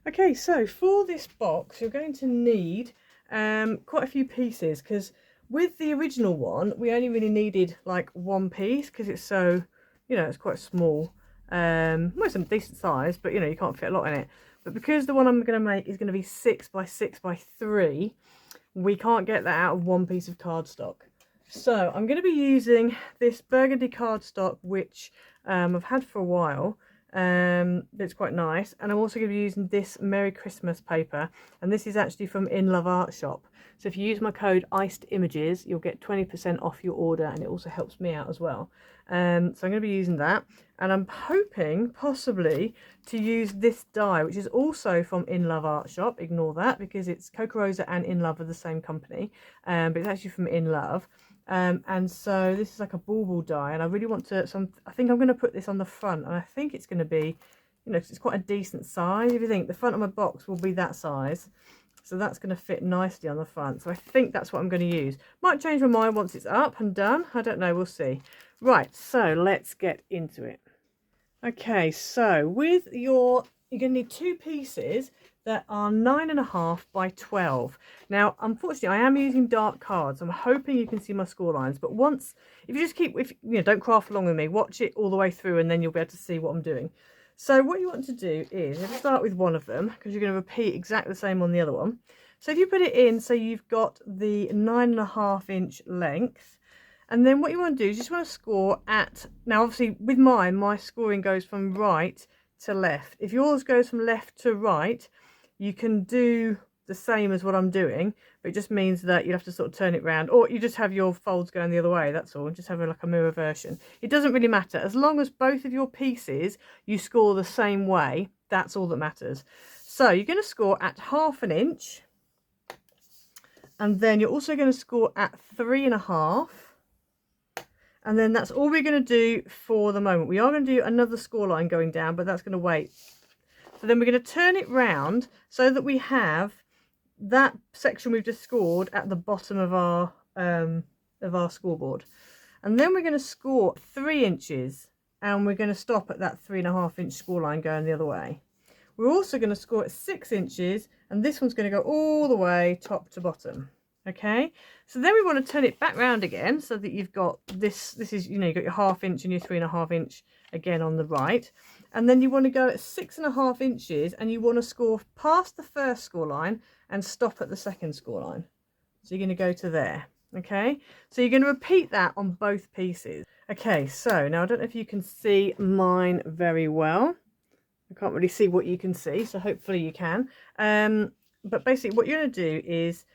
Okay, so for this box you're going to need quite a few pieces, because with the original one we only really needed like one piece because it's so, you know, it's quite small. Well, it's a decent size, but you know, you can't fit a lot in it. But because the one I'm going to make is going to be 6 by 6 by 3, we can't get that out of one piece of cardstock. So I'm going to be using this burgundy cardstock, which I've had for a while. It's quite nice, and I'm also going to be using this Merry Christmas paper, and this is actually from In Love Art Shop. So if you use my code ICEDImages, you'll get 20% off your order, and it also helps me out as well. So I'm going to be using that, and I'm hoping possibly to use this die, which is also from In Love Art Shop. Ignore that because it's Coca Rosa and In Love are the same company, but it's actually from In Love. And so this is like a bauble die, and I really want to, so I think I'm going to put this on the front, and I think it's going to be, you know, it's quite a decent size. If you think the front of my box will be that size, so that's going to fit nicely on the front. So I think that's what I'm going to use. Might change my mind once it's up and done. I don't know, we'll see. Right, so let's get into it. Okay, so with you're going to need two pieces that are 9.5 by 12. Now, unfortunately, I am using dark cards. I'm hoping you can see my score lines, but once, if you just keep, if you know, don't craft along with me, watch it all the way through, and then you'll be able to see what I'm doing. So what you want to do is, if you start with one of them, because you're going to repeat exactly the same on the other one. So if you put it in, so you've got the 9.5 inch length. And then what you want to do is you just want to score at, now obviously with mine, my scoring goes from right to left. If yours goes from left to right, you can do the same as what I'm doing, but it just means that you have to sort of turn it round, or you just have your folds going the other way, that's all. Just have like a mirror version. It doesn't really matter. As long as both of your pieces you score the same way, that's all that matters. So you're going to score at 1/2 inch, and then you're also going to score at 3.5. And then that's all we're going to do for the moment. We are going to do another score line going down, but that's going to wait. So then we're going to turn it round so that we have that section we've just scored at the bottom of our scoreboard. And then we're going to score 3 inches, and we're going to stop at that 3.5 inch score line going the other way. We're also going to score at 6 inches, and this one's going to go all the way top to bottom. Okay, so then we want to turn it back round again so that you've got this is, you know, you've got your 1/2 inch and your 3.5 inch again on the right, and then you want to go at 6.5 inches, and you want to score past the first score line and stop at the second score line. So you're going to go to there. Okay, so you're going to repeat that on both pieces. Okay, so now I don't know if you can see mine very well. I can't really see what you can see, so hopefully you can. But basically what you're going to do is,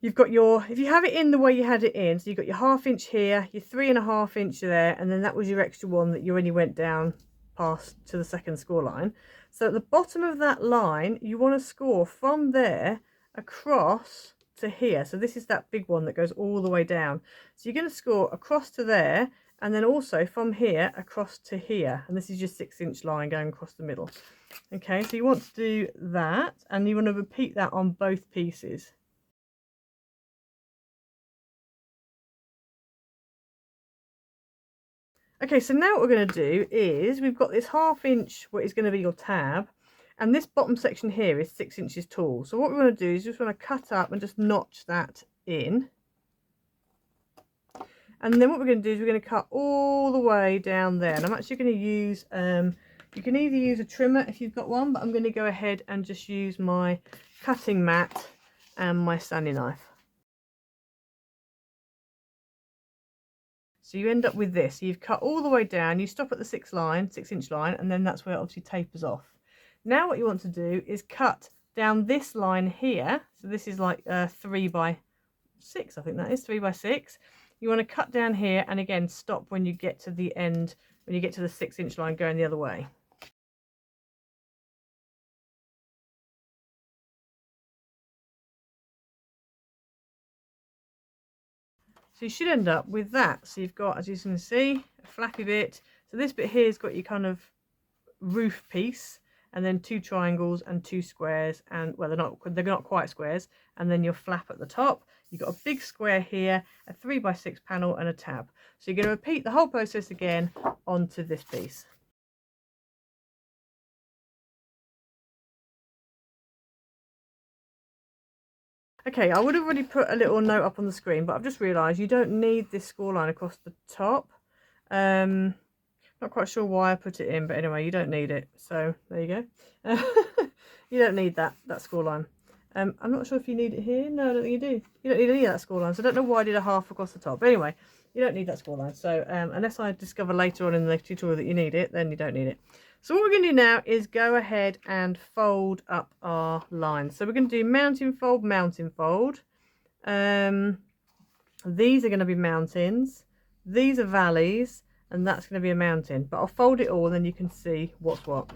you've got your, if you have it in the way you had it in, so you've got your 1/2 inch here, your 3.5 inch there, and then that was your extra one that you only went down past to the second score line. So at the bottom of that line, you want to score from there across to here. So this is that big one that goes all the way down. So you're going to score across to there, and then also from here across to here. And this is your 6 inch line going across the middle. Okay, so you want to do that, and you want to repeat that on both pieces. Okay, so now what we're going to do is, we've got this 1/2 inch, what is going to be your tab, and this bottom section here is 6 inches tall. So what we want to do is just want to cut up and just notch that in. And then what we're going to do is we're going to cut all the way down there. And I'm actually going to use, you can either use a trimmer if you've got one, but I'm going to go ahead and just use my cutting mat and my sanding knife. So you end up with this. So you've cut all the way down, you stop at the 6 inch line, and then that's where it obviously tapers off. Now what you want to do is cut down this line here. So this is like 3 by 6, I think that is 3 by 6. You want to cut down here, and again stop when you get to the end, when you get to the 6 inch line going the other way. So you should end up with that. So you've got, as you can see, a flappy bit. So this bit here has got your kind of roof piece, and then 2 triangles and 2 squares, and well, they're not quite squares, and then your flap at the top. You've got a big square here, a 3 by 6 panel, and a tab. So you're going to repeat the whole process again onto this piece. Okay, I would have already put a little note up on the screen, but I've just realised you don't need this score line across the top. Not quite sure why I put it in, but anyway, you don't need it. So there you go. You don't need that score line. I'm not sure if you need it here. No, I don't think you do. You don't need any of that score line. So I don't know why I did a half across the top. But anyway, you don't need that score line. So unless I discover later on in the tutorial that you need it, then you don't need it. So what we're going to do now is go ahead and fold up our lines. So we're going to do mountain fold, mountain fold. These are going to be mountains. These are valleys. And that's going to be a mountain. But I'll fold it all and then you can see what's what.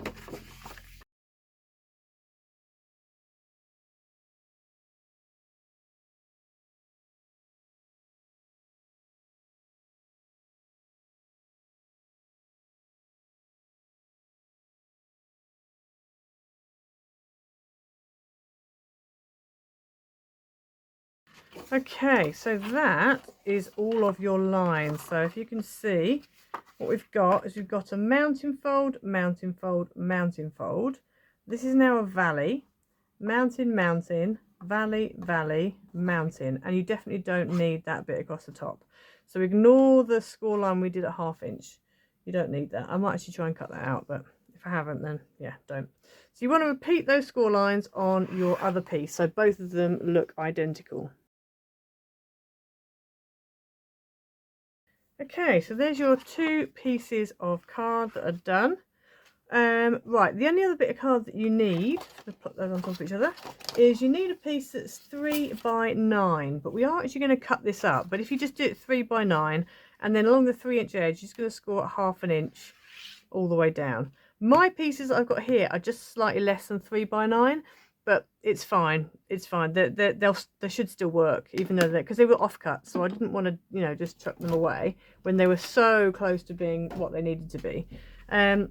Okay, so that is all of your lines. So if you can see, what we've got is we've got a mountain fold, mountain fold, mountain fold. This is now a valley, mountain, mountain, valley, valley, mountain. And you definitely don't need that bit across the top. So ignore the score line we did at 1/2 inch. You don't need that. I might actually try and cut that out, but if I haven't, then yeah, don't. So you want to repeat those score lines on your other piece. So both of them look identical. Okay, so there's your 2 pieces of card that are done. Right, the only other bit of card that you need, to put those on top of each other, is you need a piece that's 3 by 9. But we are actually going to cut this up. But if you just do it 3 by 9, and then along the 3-inch edge, you're just going to score 1/2 inch all the way down. My pieces I've got here are just slightly less than 3 by 9. But it's fine. It's fine. They should still work, even though because they were offcut. So I didn't want to, you know, just chuck them away when they were so close to being what they needed to be.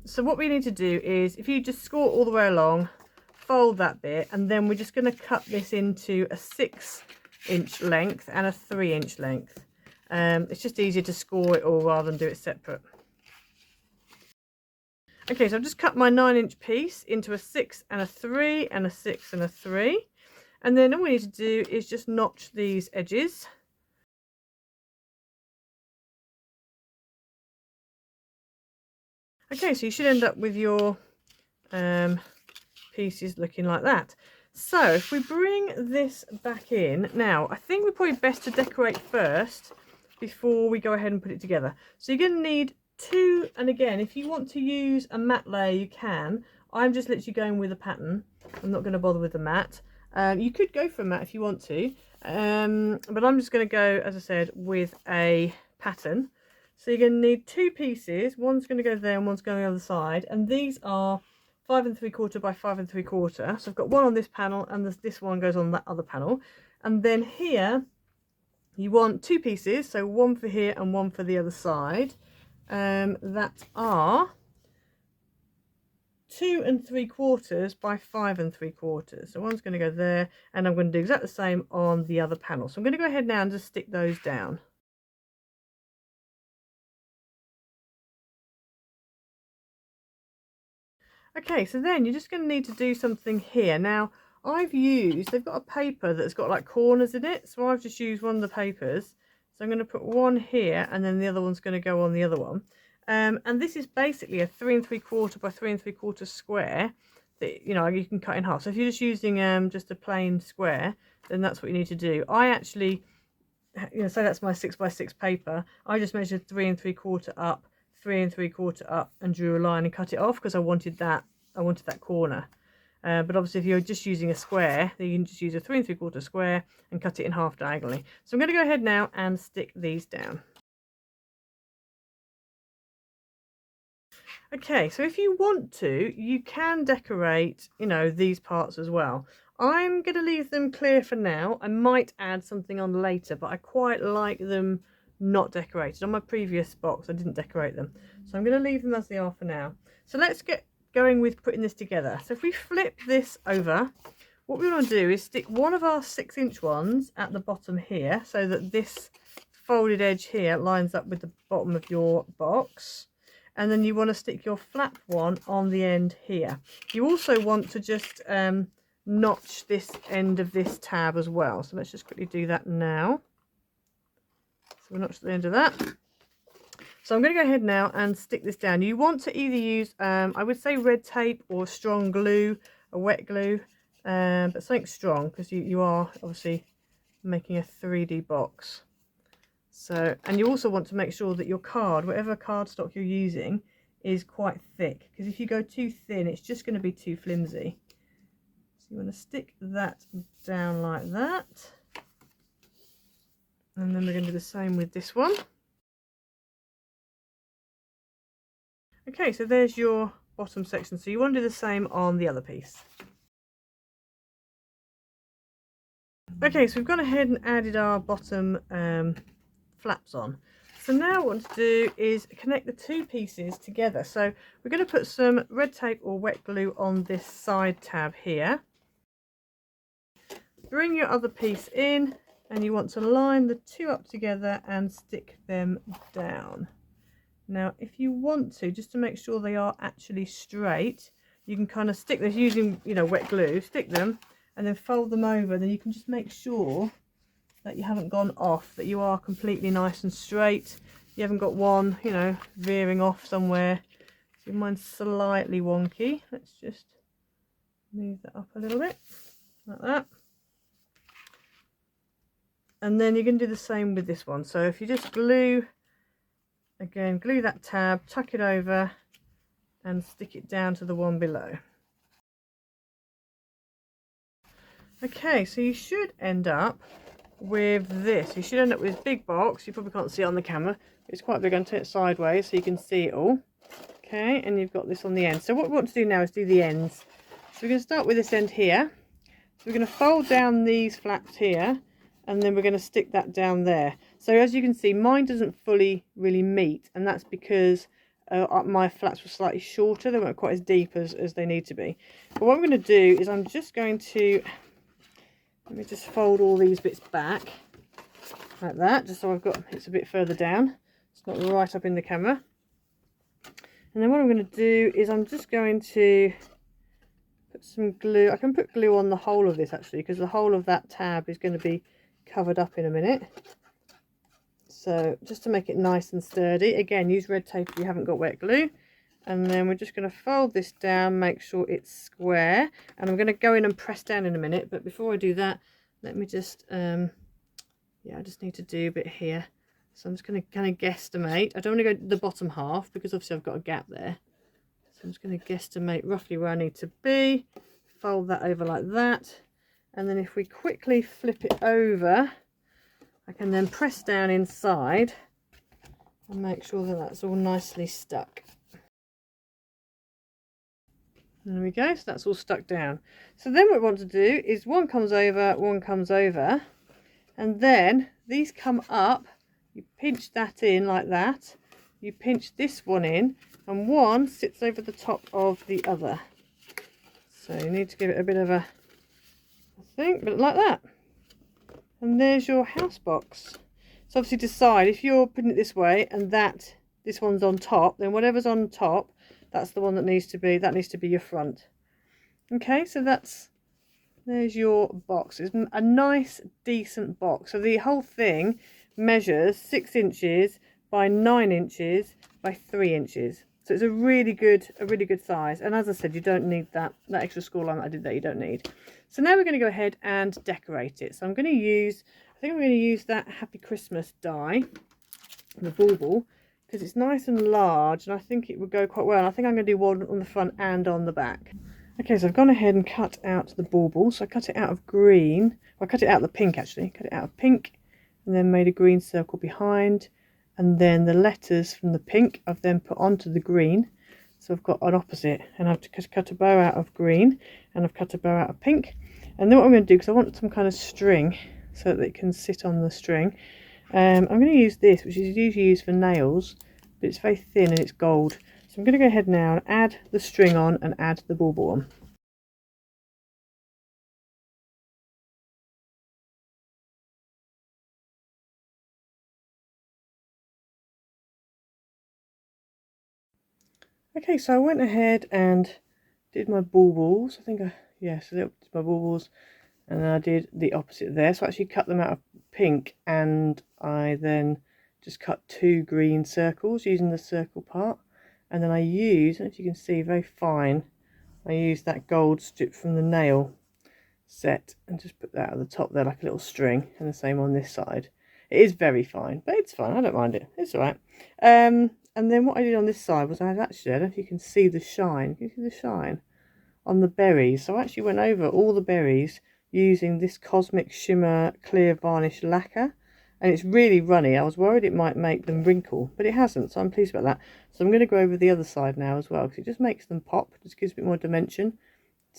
So what we need to do is, if you just score all the way along, fold that bit, and then we're just going to cut this into a 6-inch length and a 3-inch length. It's just easier to score it all rather than do it separate. Okay, so I've just cut my 9-inch piece into a 6 and a 3 and a 6 and a 3. And then all we need to do is just notch these edges. Okay, so you should end up with your pieces looking like that. So if we bring this back in, now I think we're probably best to decorate first before we go ahead and put it together. So you're going to need 2, and again, if you want to use a matte layer, you can. I'm just literally going with a pattern. I'm not going to bother with the matte. You could go for a matte if you want to, but I'm just going to go, as I said, with a pattern. So you're going to need 2 pieces. One's going to go there and one's going on the other side, and these are 5 3/4 by 5 3/4. So I've got one on this panel, and this one goes on that other panel. And then here, you want 2 pieces, so one for here and one for the other side. That are 2 3/4 by 5 3/4. So one's going to go there, and I'm going to do exactly the same on the other panel. So I'm going to go ahead now and just stick those down. Okay, so then you're just going to need to do something here. Now, they've got a paper that's got like corners in it, so I've just used one of the papers. So I'm going to put one here, and then the other one's going to go on the other one. And this is basically a 3 3/4 by 3 3/4 square that, you know, you can cut in half. So if you're just using just a plain square, then that's what you need to do. I actually, you know, so that's my 6 by 6 paper. I just measured 3 3/4 up, 3 3/4 up, and drew a line and cut it off because I wanted that corner. But obviously if you're just using a square, then you can just use a 3 3/4 square and cut it in half diagonally. So I'm going to go ahead now and stick these down. Okay, so if you want to, you can decorate, you know, these parts as well. I'm going to leave them clear for now. I might add something on later, but I quite like them not decorated. On my previous box, I didn't decorate them. So I'm going to leave them as they are for now. So let's get going with putting this together. So if we flip this over, what we want to do is stick one of our 6-inch ones at the bottom here, so that this folded edge here lines up with the bottom of your box. And then you want to stick your flap one on the end here. You also want to just notch this end of this tab as well. So let's just quickly do that now. So we'll notch the end of that. So I'm going to go ahead now and stick this down. You want to either use, I would say red tape or strong glue, a wet glue, but something strong because you are obviously making a 3D box. So, and you also want to make sure that your card, whatever cardstock you're using, is quite thick, because if you go too thin, it's just going to be too flimsy. So you want to stick that down like that. And then we're going to do the same with this one. Okay, so there's your bottom section. So you want to do the same on the other piece. Okay, so we've gone ahead and added our bottom flaps on. So now what I want to do is connect the two pieces together. So we're going to put some red tape or wet glue on this side tab here. Bring your other piece in, and you want to line the two up together and stick them down. Now if you want to, just to make sure they are actually straight, you can kind of stick this using, you know, wet glue, stick them and then fold them over. Then you can just make sure that you haven't gone off, that you are completely nice and straight. You haven't got one, you know, veering off somewhere. So mine's slightly wonky. Let's just move that up a little bit, like that. And then you're going to do the same with this one. So if you just glue, again, glue that tab, tuck it over and stick it down to the one below. Okay, so you should end up with this. You should end up with this big box. You probably can't see it on the camera. It's quite big. I'm going to turn it sideways so you can see it all. Okay, and you've got this on the end. So what we want to do now is do the ends. So we're going to start with this end here. So we're going to fold down these flaps here, and then we're going to stick that down there. So as you can see, mine doesn't fully really meet, and that's because my flaps were slightly shorter. They weren't quite as deep as they need to be. But what I'm going to do is I'm just going to, let me just fold all these bits back like that, just so I've got, it's a bit further down. It's not right up in the camera. And then what I'm going to do is I'm just going to put some glue. I can put glue on the whole of this actually, because the whole of that tab is going to be covered up in a minute. So just to make it nice and sturdy, again, use red tape if you haven't got wet glue. And then we're just going to fold this down, make sure it's square. And I'm going to go in and press down in a minute. But before I do that, let me just, I just need to do a bit here. So I'm just going to kind of guesstimate. I don't want to go to the bottom half because obviously I've got a gap there. So I'm just going to guesstimate roughly where I need to be. Fold that over like that. And then if we quickly flip it over, I can then press down inside and make sure that that's all nicely stuck. There we go, so that's all stuck down. So then what we want to do is one comes over, and then these come up. You pinch that in like that, you pinch this one in, and one sits over the top of the other. So you need to give it a bit of a thing, but like that. And there's your house box. So obviously decide if you're putting it this way and this one's on top, then whatever's on top, that's the one that needs to be your front. Okay, so there's your box. It's a nice decent box. So the whole thing measures 6 inches by 9 inches by 3 inches. So it's a really good size. And as I said, you don't need that extra score line that I did there, you don't need. So now we're going to go ahead and decorate it. So I'm going to use, I think I'm going to use that Happy Christmas die, the bauble, because it's nice and large and I think it would go quite well. And I think I'm going to do one on the front and on the back. Okay, so I've gone ahead and cut out the bauble. So I cut it out of green. Well, I cut it out of the pink actually. Cut it out of pink and then made a green circle behind. And then the letters from the pink I've then put onto the green. So I've got an opposite, and I've cut a bow out of green and I've cut a bow out of pink. And then what I'm going to do, because I want some kind of string so that it can sit on the string, I'm going to use this, which is usually used for nails, but it's very thin and it's gold. So I'm going to go ahead now and add the string on and add the bauble on. Okay, so I went ahead and did my baubles. I think I yes, my baubles, and then I did the opposite there. So I actually cut them out of pink, and I then just cut 2 green circles using the circle part, and then I use, as you can see, very fine, I used that gold strip from the nail set and just put that at the top there like a little string, and the same on this side. It is very fine, but it's fine, I don't mind it, it's alright. And then what I did on this side was I don't know if you can see the shine. Can you see the shine on the berries? So I actually went over all the berries using this Cosmic Shimmer Clear Varnish Lacquer, and it's really runny. I was worried it might make them wrinkle, but it hasn't, so I'm pleased about that. So I'm going to go over the other side now as well, because it just makes them pop, just gives a bit more dimension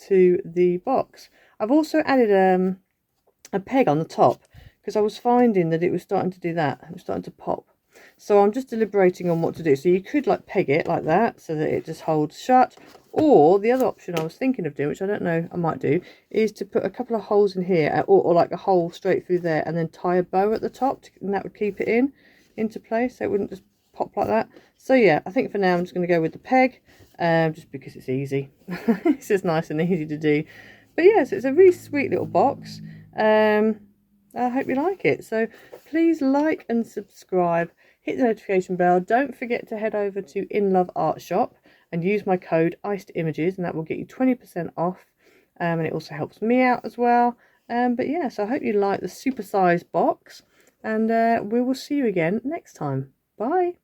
to the box. I've also added a peg on the top, because I was finding that it was starting to do that. It was starting to pop. So I'm just deliberating on what to do. So you could like peg it like that so that it just holds shut. Or the other option I was thinking of doing, which I don't know I might do, is to put a couple of holes in here, or like a hole straight through there, and then tie a bow at the top, and that would keep it into place, so it wouldn't just pop like that. So yeah, I think for now I'm just going to go with the peg, just because it's easy. It's just nice and easy to do. But yes, yeah, so it's a really sweet little box. I hope you like it. So please like and subscribe. Hit the notification bell. Don't forget to head over to In Love Art Shop and use my code ICEDImages, and that will get you 20% off. And it also helps me out as well. But yeah, so I hope you like the supersized box, and we will see you again next time. Bye.